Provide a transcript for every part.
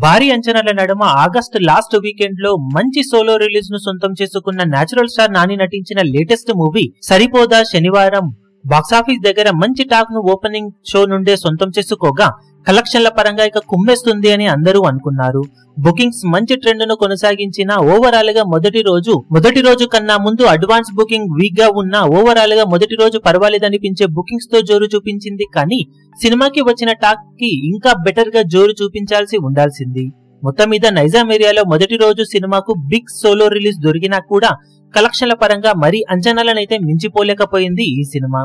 భారీ అంచనాల నడుమ ఆగస్టు లాస్ట్ వీకెండ్ లో మంచి సోలో రిలీజ్ ను సొంతం చేసుకున్న నేచురల్ స్టార్ నాని నటించిన లేటెస్ట్ మూవీ సరిపోదా శనివారం బాక్సాఫీస్ దగ్గర మంచి టాక్ ను ఓపెనింగ్ షో నుండే సొంతం చేసుకోగా కలెక్షన్ల పరంగా ఇక కుమ్మేస్తుంది అని అందరూ అనుకున్నారు. బుకింగ్స్ మంచి ట్రెండ్ ను కొనసాగించిన ఓవరాల్ గా మొదటి రోజు కన్నా ముందు అడ్వాన్స్ బుకింగ్ వీక్ గా ఉన్న ఓవరాల్ గా మొదటి రోజు పర్వాలేదనిపించే బుకింగ్స్ తో జోరు చూపించింది. కానీ సినిమాకి వచ్చిన టాక్ కి ఇంకా బెటర్ గా జోరు చూపించాల్సి ఉండాల్సింది. మొత్తం మీద నైజాం ఏరియాలో మొదటి రోజు సినిమాకు బిగ్ సోలో రిలీజ్ దొరికినా కూడా కలెక్షన్ల పరంగా మరీ అంచనాలనైతే మించిపోలేకపోయింది ఈ సినిమా.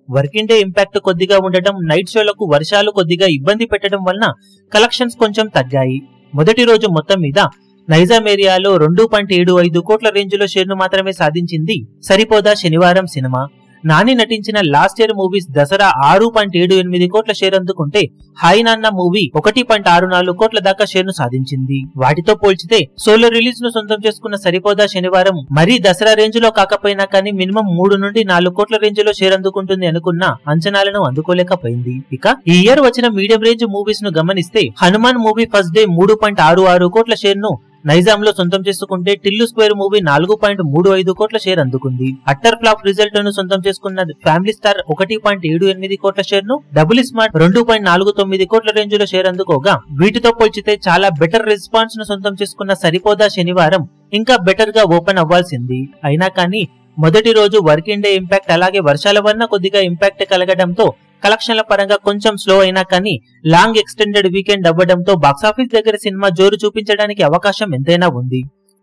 వర్కింగ్ డే ఇంపాక్ట్ కొద్దిగా ఉండటం, నైట్ షోలకు వర్షాలు కొద్దిగా ఇబ్బంది పెట్టడం వలన కలెక్షన్స్ కొంచెం తగ్గాయి. మొదటి రోజు మొత్తం మీద నైజాం ఏరియాలో 2.75 కోట్ల రేంజ్ లో షేర్ ను మాత్రమే సాధించింది సరిపోదా శనివారం సినిమా. నాని నటించిన లాస్ట్ ఇయర్ మూవీస్ దసరా 6.78 కోట్ల షేర్ అందుకుంటే హాయ్ నాన్న మూవీ 1.64 కోట్ల దాకా షేర్ ను సాధించింది. వాటితో పోల్చితే సోలో రిలీజ్ ను సొంతం చేసుకున్న సరిపోదా శనివారం మరీ దసరా రేంజ్ లో కాకపోయినా కానీ మినిమం 3 నుండి 4 కోట్ల రేంజ్ లో షేర్ అందుకుంటుంది అనుకున్న అంచనాలను అందుకోలేకపోయింది. ఇక ఈ ఇయర్ వచ్చిన మీడియం రేంజ్ మూవీస్ ను గమనిస్తే హనుమాన్ మూవీ ఫస్ట్ డే 3.66 కోట్ల షేర్ ను నైజాం లో సొంతం చేసుకుంటే టిల్లు స్క్వేర్ మూవీ 4.35 కోట్ల షేర్ అందుకుంది. అట్టర్ ఫ్లాప్ రిజల్ట్ ను సొంతం చేసుకున్న ఫ్యామిలీ స్టార్ 1.78 కోట్ల షేర్ ను, డబుల్ స్మార్ట్ 2.49 కోట్ల రేంజ్ లో షేర్ అందుకోగా వీటితో పోల్చితే చాలా బెటర్ రెస్పాన్స్ ను సొంతం చేసుకున్న సరిపోదా శనివారం ఇంకా బెటర్ గా ఓపెన్ అవ్వాల్సింది. అయినా కానీ మొదటి రోజు వర్కింగ్ డే ఇంపాక్ట్ అలాగే వర్షాల వలన కొద్దిగా ఇంపాక్ట్ కలగడంతో కలెక్షన్ల పరంగా కొంచెం స్లో అయినా కానీ లాంగ్ ఎక్స్టెండెడ్ వీకెండ్ అవ్వడంతో బాక్సాఫీస్ దగ్గర సినిమా జోరు చూపించడానికి అవకాశం ఎంతైనా ఉంది.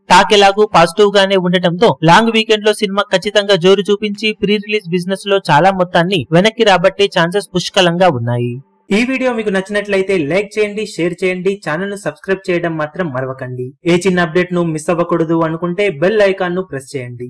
టాక్ ఎలాగూ పాజిటివ్ గానే ఉండటంతో లాంగ్ వీకెండ్ లో సినిమా ఖచ్చితంగా జోరు చూపించి ప్రీ రిలీజ్ బిజినెస్ లో చాలా మొత్తాన్ని వెనక్కి రాబట్టే ఛాన్సెస్ పుష్కలంగా ఉన్నాయి. ఈ వీడియో మీకు నచ్చినట్లయితే లైక్ చేయండి, షేర్ చేయండి, ఛానల్ ను సబ్స్క్రైబ్ చేయడం మాత్రం మరవకండి. ఏ చిన్న అప్డేట్ ను మిస్ అవ్వకూడదు అనుకుంటే బెల్ ఐకాన్ ను ప్రెస్ చేయండి.